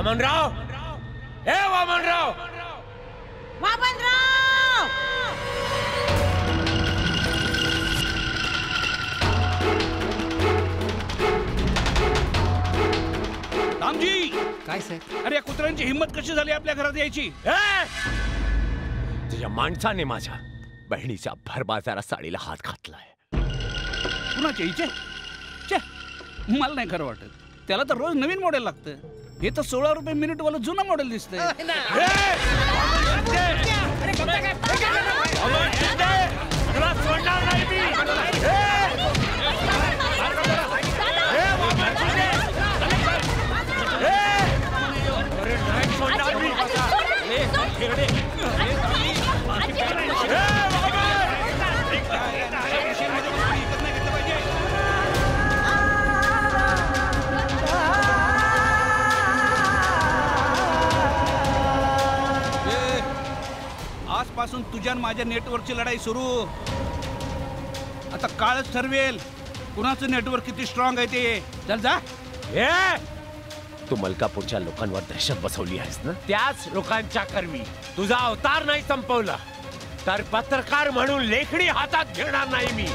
वामनराव, हे वामनराव, वामनराव! रामजी, काय साहेब? अरे या कुत्र्यांची हिंमत कशी झाली आपल्या घरात यायची? तुझ्या माणसाने माझ्या बहिणीच्या भर बाजारात साडीला हात घातलाय. कुणाच्या हिचे? छे, मला नाही खरं वाटत. त्याला तर रोज नवीन मॉडेल लागतं. हे तर 16 रुपये मिनिट वाला जुनं मॉडेल दिसतंय. सोडणार नाही मी. आजपासून तुझ्या आणि माझ्या नेटवर्कची लढाई सुरू. आता काळच ठरवेल कुणाचं नेटवर्क किती स्ट्रॉंग आहे ते. चल जा. तू मलकापूरच्या लोकांवर दहशत बसवली आहेस ना, त्याच लोकांच्या कर्मी तुझा अवतार नाही संपवला तर पत्रकार म्हणून लेखणी हातात घेणार नाही मी.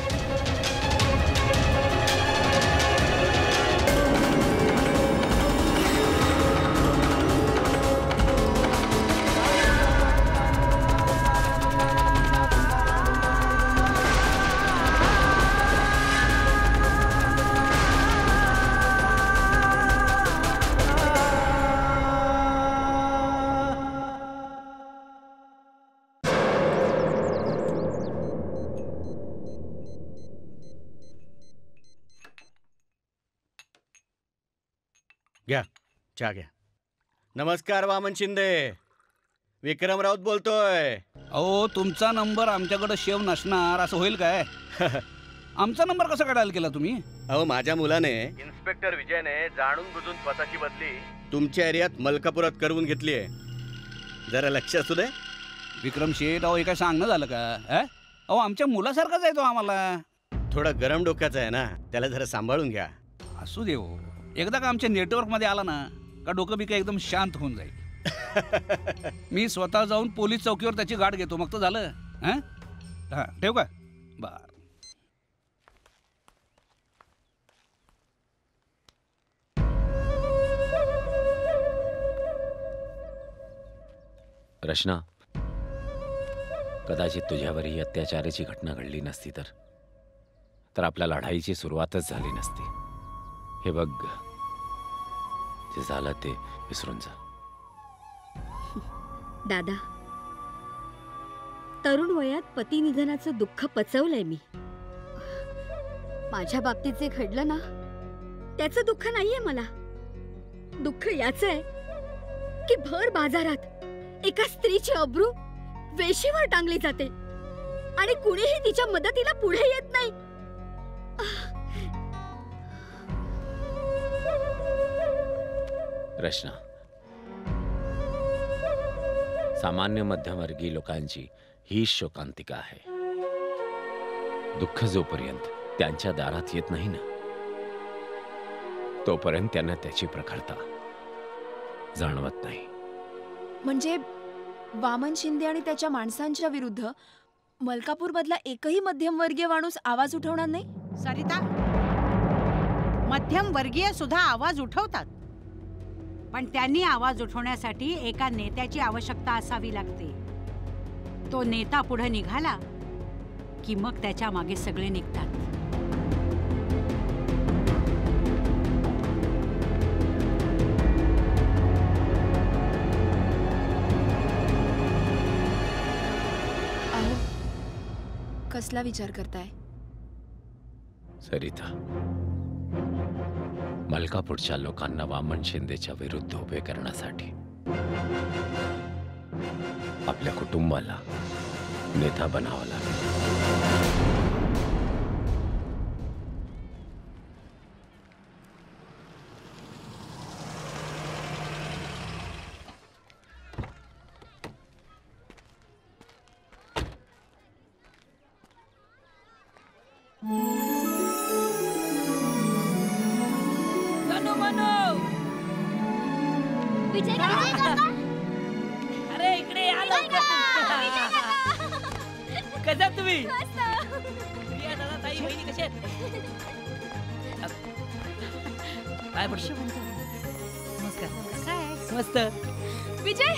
घ्या चहा घ्या. नमस्कार वामन शिंदे, विक्रम राऊत बोलतोय. अहो, तुमचा नंबर आमच्याकडे शेव नसणार असं होईल काय? आमचा नंबर कसा काढायला केला तुम्ही? अहो, माझ्या मुलाने इन्स्पेक्टर विजयने जाणून बुजून स्वतःची बदली तुमच्या एरियात मलकापुरात करवून घेतली आहे. जरा लक्ष असू दे. विक्रम शेठ, अहो हे काय सांगणं झालं का? अहो, आमच्या मुलासारखाच आहे तो आम्हाला. थोडा गरम डोक्याचा आहे ना, त्याला जरा सांभाळून घ्या. असू दे हो, एकदा का आमच्या नेटवर्क मध्ये आला ना का डोकं बी काय एकदम शांत होऊन जाईल. मी स्वतः जाऊन पोलीस चौकीवर त्याची गाठ घेतो, मग तर झालं. हा, ठेव का? बर. रचना, कदाचित तुझ्यावर ही अत्याचाराची घटना घडली नसती तर आपल्या लढाईची सुरुवातच झाली नसती. हे बघ, जे झालं ते विसरून जा. दादा, तरुण वयात पती निधनाचं दुःख पचवलंय मी. माझ्या बाबतीत जे घडलं ना त्याचं दुःख नाहीये मला. दुःख याचं आहे की भर बाजारात एका स्त्रीची अब्रू वेशीवर टांगली जाते आणि कुणीही तिच्या मदतीला पुढे येत नाही. रचना, सामान्य मध्यमवर्गीय लोकांची ही शोकांतिका आहे. दुःख जोपर्यंत त्यांच्या दारात येत नाही ना तोपर्यंत त्यांना त्याची प्रखरता जाणवत नाही. म्हणजे वामन शिंदे आणि त्याच्या माणसांच्या विरुद्ध मलकापूर मधला एकही मध्यमवर्गीय माणूस आवाज उठवणार नाही? सरिता, मध्यमवर्गीय सुद्धा आवाज उठवतात, पण त्यांनी आवाज उठवण्यासाठी एका नेत्याची आवश्यकता असावी लागते. तो नेता पुढे निघाला की मग त्याच्या मागे सगळे निघतात. कसला विचार करताय? सरिता, मलकापूरच्या लोकांना वामन शिंदेच्या विरुद्ध उभे करण्यासाठी आपल्या कुटुंबाला नेता बनावा लागेल. विजय काका. अरे इकडे या लवकर. कसा तुम्ही? प्रिया दादा ताई बहिणी कशा आहेत? काय पडतो? नमस्कार. कसं आहे? मस्त. विजय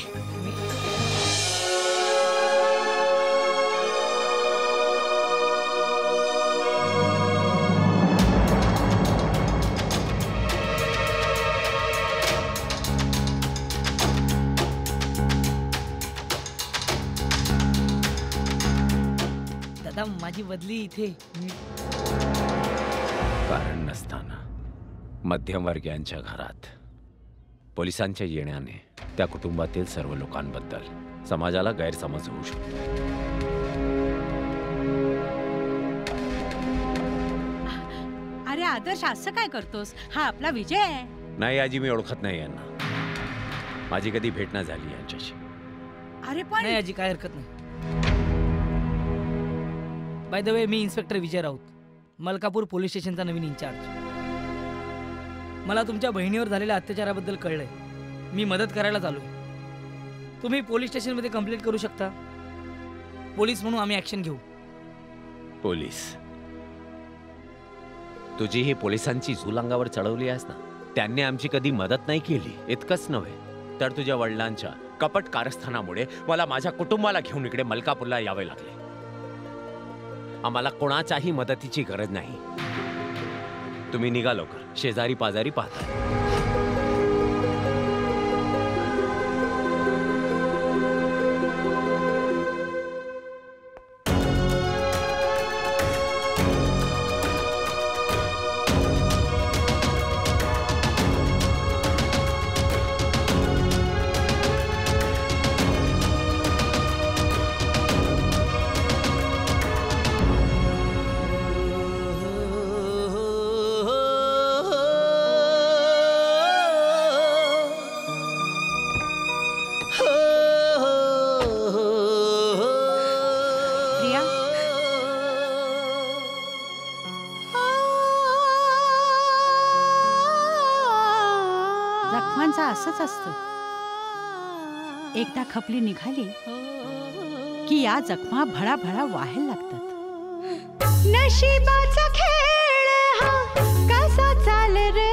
दादा माझी बदली इथे. कारण नसताना मध्यमवर्गीयांच्या घरात पोलिसांच्या येण्याने त्या कुटुंबातील सर्व लोकांबद्दल समाजाला गैरसमज होऊ शकतो. अरे आदर्श असं काय करतोस? हा आपला विजय आहे. नाही आजी, मी ओळखत नाही यांना. माझी कधी भेट नाही झाली यांच्याशी. अरे पण नाही आजी काय हरकत नाही. By the way me inspector Vijay Raut, Malkapur police स्टेशनचा नवीन इन्चार्ज. मला तुमच्या बहिणीवर झालेल्या अत्याचाराबद्दल कळलंय. मी मदत करायला आलोय. तुम्ही पोलीस स्टेशनमध्ये कंप्लेंट करू शकता. पोलीस म्हणून आम्ही ऍक्शन घेऊ. पोलीस? तुझी ही पोलिसांची झूल अंगावर चढवली आहेस ना, त्यांनी आमची कधी मदत नाही केली. इतकंच नव्हे तर तुझ्या वडिलांच्या कपट कारस्थानामुळे मला माझ्या कुटुंबाला घेऊन इकडे मलकापूरला यावे लागले. आम्हाला कोणाच्याही मदतीची गरज नाही. तुम्ही निघा लवकर, शेजारी पाजारी पाहताय. जखमांचं असंच असतं. एकदा खपली निघाली की या जखमा भळाभळा वाहायला लागतात. नशिबाचा खेळ हा कसा चाल रे,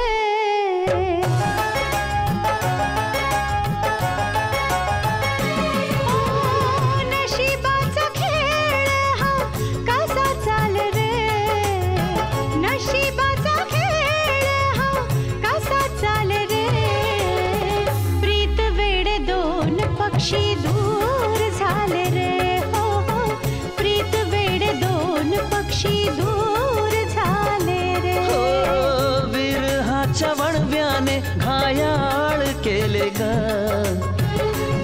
नशिबाचा खेळ हा कसा चाल रे, नशिबाचा खेळ हा कसा चाल रे. प्रीत वेडे दोन पक्षी दूर झाले रे, हो हो. प्रीत वेडे दोन पक्षी दूर झाले रे. विरहाच्या वणव्याने घायाळ केले ग,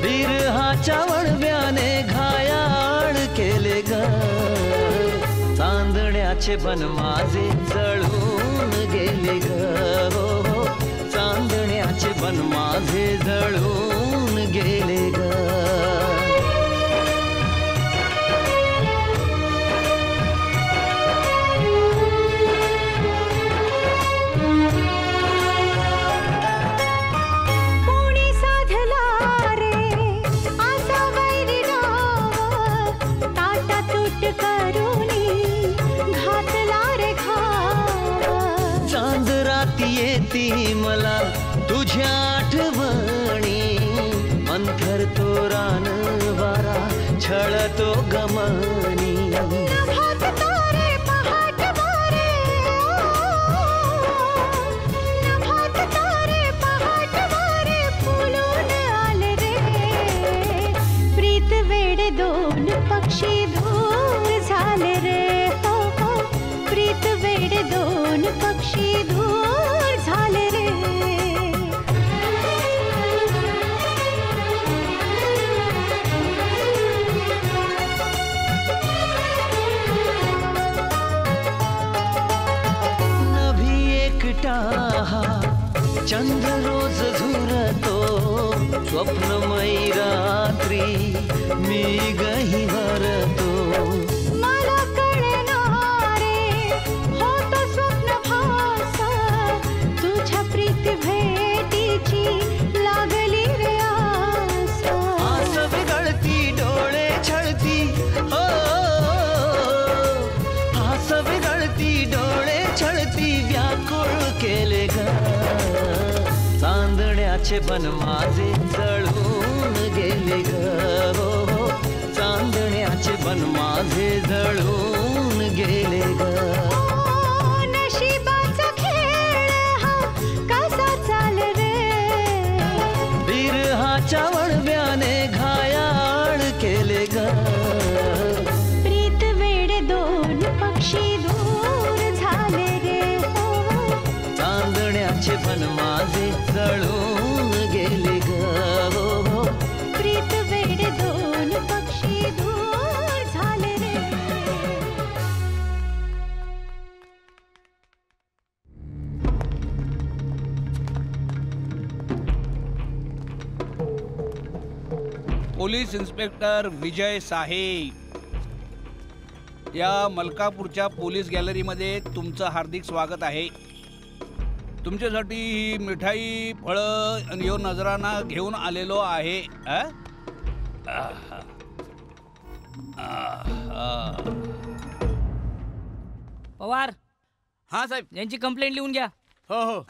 विरहाच्या वणव्याने घायाळ केले ग. चांदण्याचे बन माझे जळून गेले ग, हो हो. चांदण्याचे बन माझे जळून गेले ग. येती मला तुझ्या आठवणी, मंथर तो रान वारा छळतो गमनी. नभात तारे पहाट वारे, नभात तारे पहाट वारे फुलून आले रे. प्रीत वेडे दोन पक्षी दूर झाले रे, हो हो. प्रीत वेडे दोन पक्षी दूर झाले रे. नभी एकटा चंद्र रोज झुरतो, स्वप्नमयी रात्री मी गही भरतो. मला कळणारे होतो स्वप्न भास, तुझ्या प्रीती भेटीची लागली चांदण्याचे बन माझे जळून गेले ग हो, चांदण्याचे बन माझे जळून गेले ग. नशिबाचा खेळ हा कसा चाल रे, बिरहाच्या वळव्याने घायाळ केले ग. प्रीत वेड दोन पक्षी दूर झाले रे हो, चांदण्याचे बन माझे जळून गेले ग हो, प्रीत वेड दोन पक्षी दूर झाले रे. पोलीस इन्स्पेक्टर विजय साहेब, या मलकापूरच्या पोलीस गॅलरीमध्ये तुमचं हार्दिक स्वागत आहे. तुमच्यासाठी ही मिठाई फळं आणि यो नजराना घेऊन आलेलो आहे. पवार, हा साहेब. यांची कंप्लेंट लिहून घ्या. हो हो.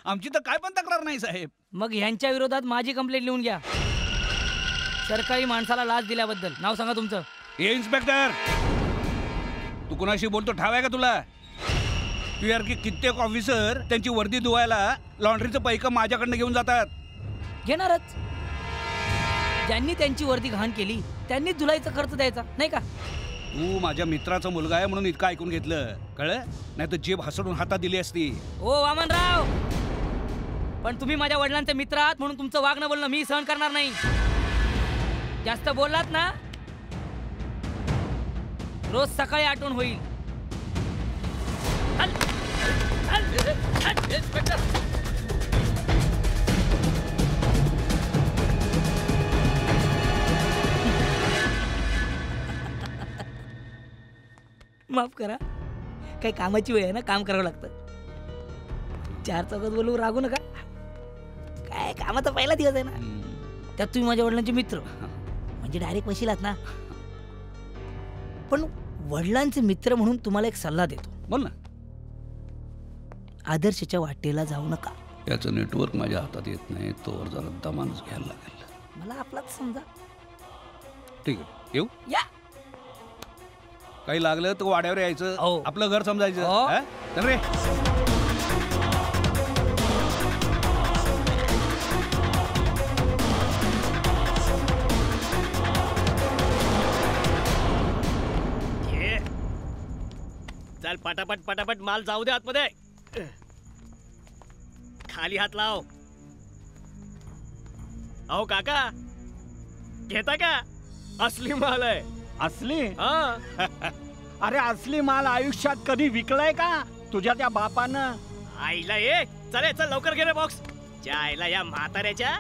आमची तर काय पण तक्रार नाही साहेब. मग ह्यांच्या विरोधात माझी कंप्लेंट लिहून घ्या. सरकारी माणसाला लाच दिल्याबद्दल. नाव सांगा तुमचं. हे इन्स्पेक्टर, तू कुणाशी बोलतो ठाव आहे का तुला? तुझ्यासारखी कित्येक ऑफिसर त्यांची वर्दी धुवायला लॉन्ड्रीचं पैक माझ्याकडनं घेऊन जातात. घेणारच. ज्यांनी त्यांची वर्दी घाण केली त्यांनी धुलाईचा खर्च द्यायचा, नाही का? तू माझ्या मित्राचा मुलगा आहे म्हणून इतकं ऐकून घेतलं, कळलं? नाही तर जीभ हसडून हातात दिली असती. ओ वामनराव, पण तुम्ही माझ्या वडिलांचे मित्र आहात म्हणून तुमचं वागणं बोलणं मी सहन करणार नाही. जास्त बोललात ना, रोज सकाळी आठवण होईल. माफ करा, काही कामाची वेळ आहे ना, काम करावं लागतं. चार चौकात बोलून रागू नका. काय कामाचा पहिला दिवस आहे ना, त्यात तुम्ही माझ्या वडिलांचे मित्र म्हणजे डायरेक्ट वशिलात ना. पण वडिलांचे मित्र म्हणून तुम्हाला एक सल्ला देतो. बोल ना. आदर्शच्या वाटेला जाऊ नका. याचं नेटवर्क माझ्या हातात येत नाही, तोवर जरा दमानच घ्यायला लागेल. मला आपलाच समजा. ठीक आहे, येऊ. या. काही लागलं तर वाड्यावर यायचं. हो. आपलं घर समजायचं. हो. चल रे. चल पटापट पटापट माल जाऊ दे आतमध्ये. खाली हात लाव. अहो काका, घेता का? असली माल आहे. असली? हा. अरे असली माल आयुष्यात कधी विकलाय का तुझ्या त्या बापानं? आईला ये. चल चल लवकर घे रे बॉक्स. त्या आईला या म्हाताऱ्याच्या.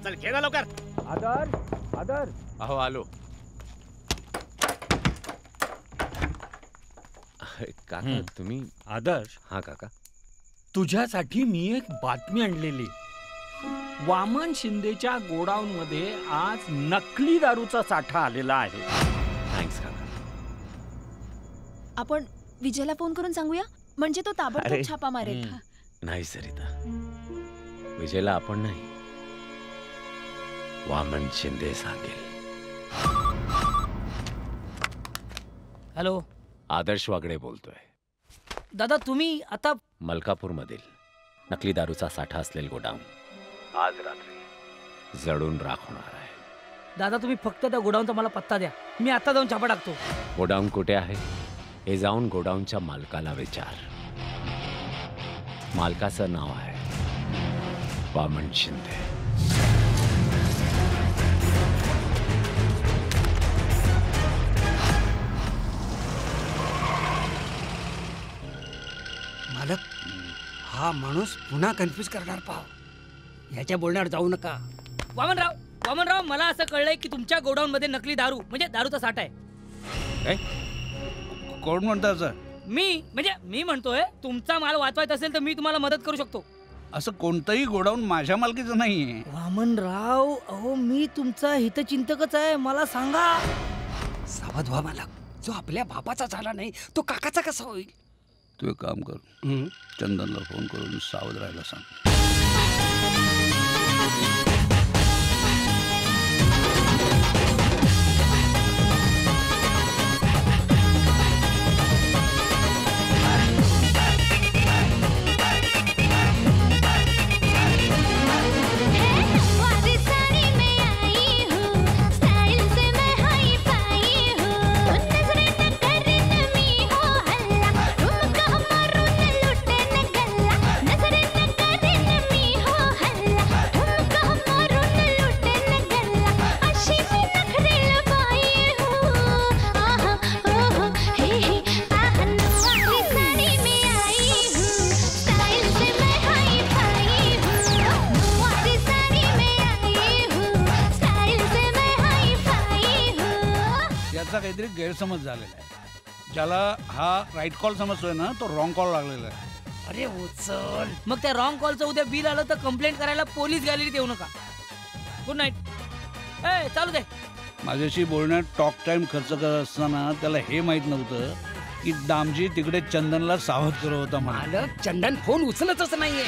चल घे ना लवकर. आदर आदर. अहो आलो. काका तुम्ही? आदर्श. हा काका. तुझ्यासाठी मी एक बातमी आणलेली. वामन शिंदेच्या गोडाऊन मध्ये आज नकली दारूचा साठा आलेला आहे. थँक्स काका. आपण विजयला फोन करून सांगूया, म्हणजे तो अरे. ताबडतोब छापा मारेल. नाही सरिता, विजयला आपण नाही, वामन शिंदे सांगेल. हॅलो, आदर्श वागडे बोलतोय. दादा तुम्ही आता? मलकापूर मधील नकली दारूचा साठा असलेला गोडाऊन आज रात्री जळून राख होणार आहे. दादा तुम्ही फक्त त्या गोडाऊनचा मला पत्ता द्या, मी आता जाऊन छापा टाकतो. गोडाऊन कुठे आहे हे जाऊन गोडाऊनच्या मालकाला विचार. मालकाचं नाव आहे वामन शिंदे. मालक, हा माणूस पुन्हा कन्फ्यूज करणार पाव. याच्या बोलण्यावर जाऊ नका. वामनराव, वामनराव, मला असं कळलंय की तुमच्या गोडाऊन मध्ये नकली दारू म्हणजे दारूचा साठा आहे. कोण म्हणतं? मी म्हणतोय तुमचा माल वाचवायचा असेल तर मी तुम्हाला मदत करू शकतो. असं कोणतंही गोडाऊन माझ्या मालकीचं नाहीये. वामनराव, अहो मी तुमचा हितचिंतकच आहे, मला सांगा. सावध व्हा मालक, जो आपल्या बापाचा झाला नाही तो काकाचा कसा होईल? तू एक काम कर, चंदनला फोन करून सावध राहायला सांग. काहीतरी गैरसमज झालेला आहे. ज्याला हा राईट कॉल समजतोय ना तो रॉंग कॉल लागलेला आहे. अरे उचल. मग त्या रॉंग कॉलचं उद्या बिल आलं तर कंप्लेंट करायला पोलीस गॅलरीत येऊ नका. Good night. ए चालू दे. माझ्याशी बोलण्यात टॉक टाइम खर्च करत असताना त्याला हे माहित नव्हतं की दामजी तिकडे चंदनला सावध करत होता. मालक चंदन फोन उचलतच नाहीये.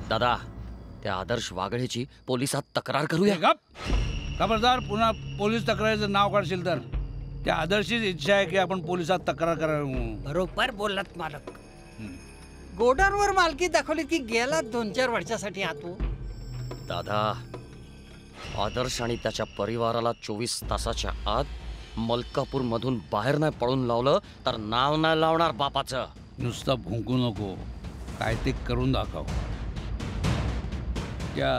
दादा त्या आदर्श वागळेची पोलिसात तक्रार करूया. खबरदार पुन्हा पोलीस तक्रारीचं नाव काढशील तर. त्या आदर्शचीच इच्छा आहे की आपण पोलिसात तक्रार करावी. बरोबर बोललात मालक. गोडाऊनवर मालकी दाखवली की गेला 2-4 वर्षासाठी आतो. दादा आदर्श आणि त्याच्या परिवाराला 24 तासाच्या आत मलकापूर मधून बाहेर नाही पळून लावलं तर नाव नाही लावणार बापाचं. नुसतं भुंकू नको, काय ते करून दाखव. त्या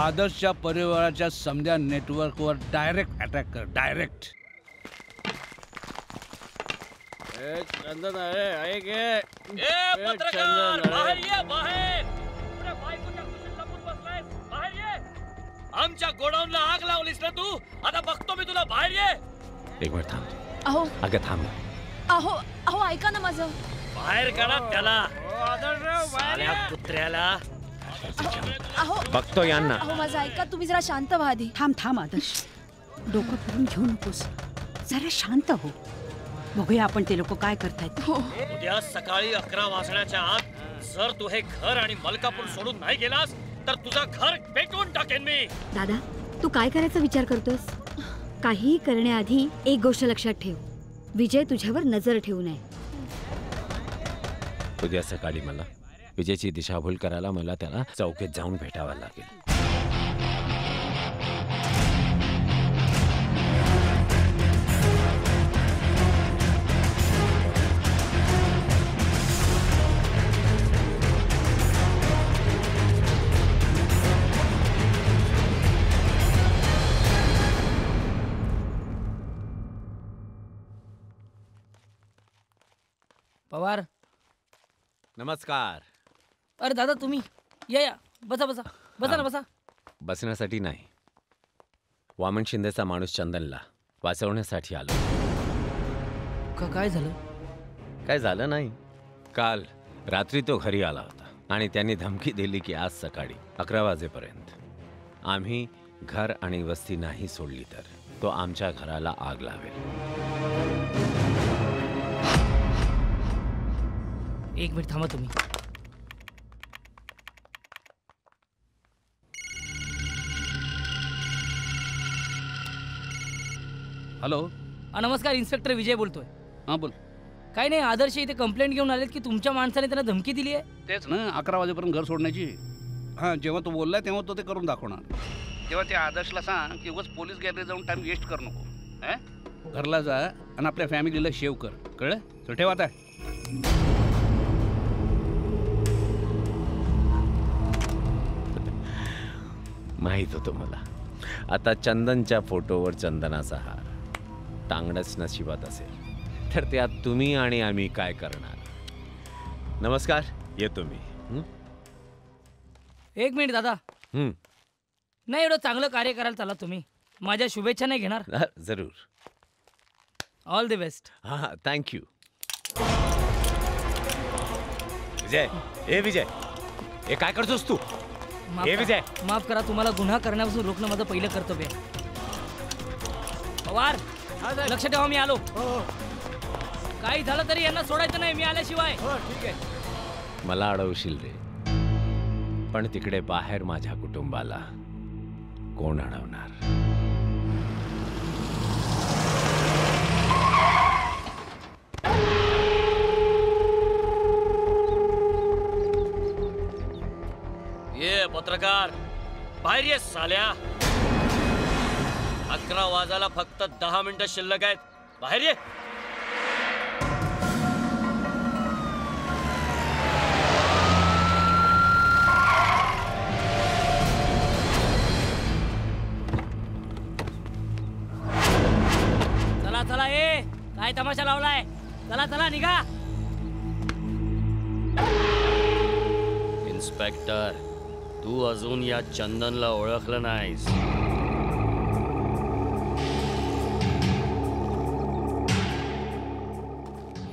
आदर्शच्या परिवाराच्या समध्या नेटवर्कवर डायरेक्ट अटॅक कर. डायरेक्ट. चंदन आहे गे. आमच्या गोडाऊनला आग लावलीस ना तू. आता बघतो मी तुला. बाहेर ये. एक मिनिट थांब. अहो अगं थांब. अहो अहो ऐका ना माझं. बाहेर काढा त्याला. साल्या कुत्र्याला. अहो बघतो यांना. अहो माझं ऐका, तुम्ही जरा शांत व्हा आधी. थांब थांब आदर्श, डोकं फिरून घेऊ नकोस. जरा शांत हो. बघूया आपण ते लोक काय करतायत. उद्या सकाळी 11 वाजण्याच्या आत जर तू हे घर आणि मलकापूर सोडून नाही गेलास तर तुझं घर पेटवून टाकेन मी. दादा, तू काय करायचा विचार करतोस? काही करण्याआधी एक गोष्ट लक्षात ठेव, विजय तुझ्यावर नजर ठेवू नये. उद्या सकाळी मला विजयची दिशाभूल करायला मला त्याला चौकीत जाऊन भेटावं लागेल. पवार. नमस्कार. अरे दादा तुम्ही या बसा बसा बसा ना बसा. बसण्यासाठी नाही, वामन शिंदेचा माणूस चंदनला वाचवण्यासाठी आलो. काय झालं? काय झालं नाही. काल रात्री तो घरी आला होता आणि त्यांनी धमकी दिली की आज सकाळी 11 वाजेपर्यंत आम्ही घर आणि वस्ती नाही सोडली तर तो आमच्या घराला आग लावेल. एक मिनिट थांबा तुम्ही. हॅलो. नमस्कार, इन्स्पेक्टर विजय बोलतोय. हां बोल. काय नाही, आदर्श इथे कंप्लेंट घेऊन आलेत की तुमच्या माणसाने त्यांना धमकी दिली आहे. तेच ना, 11 वाजेपर्यंत घर सोडण्याची. हां, जेव्हा तो बोललाय तेव्हा तो ते करून दाखवणार. तेव्हा त्या आदर्शला सांग की उगाच पोलीस गॅलरी जाऊन टाइम वेस्ट करू नको. घरला जा आणि आपल्या फॅमिलीला शेव कर. कळलं? तर ठेव आता. माहित होतं मला. आता चंदनच्या फोटोवर चंदनाचा हार टांगणंच नशिबात असेल तर त्यात तुम्ही आणि आम्ही काय करणार. नमस्कार, येतो मी. एक मिनिट दादा. नाही, एवढं चांगलं कार्य करायला चालला तुम्ही. माझ्या शुभेच्छा नाही घेणार? जरूर. All the best. हां, थँक्यू. विजय, ए विजय, हे काय करतोस तू? हे विजय, माफ करा, तुम्हाला गुन्हा करण्यापासून रोखणं माझं पहिलं कर्तव्य आहे. पवार, लक्ष ठेवा, मी आलो. काही झालं तरी यांना सोडायचं नाही मी आल्याशिवाय. ठीक आहे. मला अडवशील रे, पण तिकडे बाहेर माझ्या कुटुंबाला कोण अडवणार? ये पत्रकार, बाहेर ये साल्या. 11 वाजायला फक्त 10 मिनिटं शिल्लक आहेत. बाहेर ये. चला चला, ए काय तमाशा लावलाय? चला चला, निघा. इन्स्पेक्टर, तू अजून या चंदनला ओळखलं नाहीस.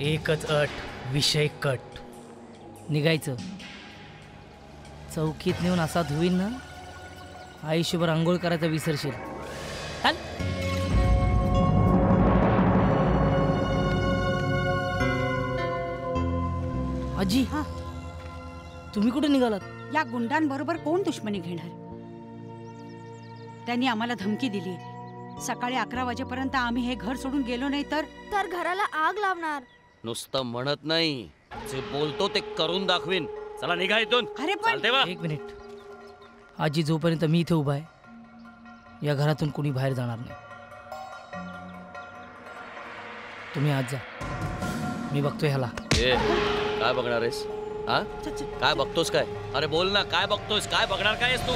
एकच अट, विषय कट. निघायचं. चौकीत नेऊन असा धुवीन ना, आयुष्यभर आंघोळ करायचा विसरशील. चल. आजी, हा, तुम्ही कुठे निघालात? या गुंडांबरोबर कोण दुश्मनी घेणार? त्यांनी आम्हाला धमकी दिली. सकाळी 11 वाजेपर्यंत आम्ही हे घर सोडून गेलो नाही तर घराला आग लावणार. नुसतं म्हणत नाही, जे बोलतो ते करून दाखवीन. चला निघा इथून. अरे पण एक मिनिट. आजी, जोपर्यंत मी इथे उभा आहे, या घरातून कोणी बाहेर जाणार नाही. तुम्ही आज जा, मी बघतोय ह्याला. काय बघणार आहेस? हा, काय बघतोस? काय? अरे बोल ना, काय बघतोस? काय बघणार काय आहेस तू?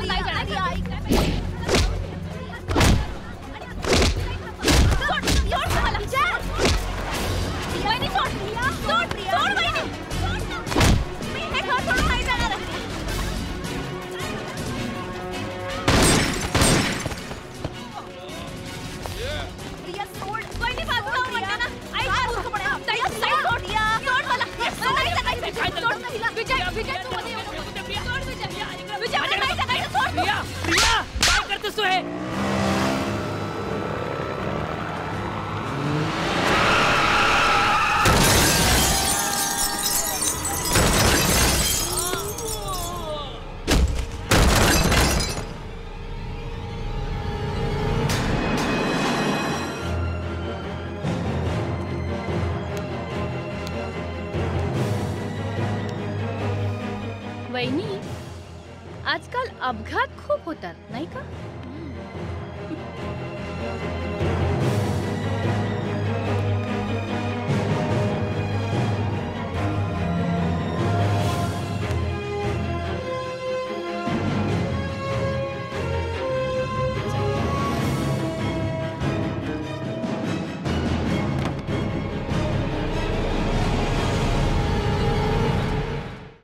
नाही जाणार. काय करतोस तू हे? वहिनी, आजकाल अपघात खूप होतात नाही का?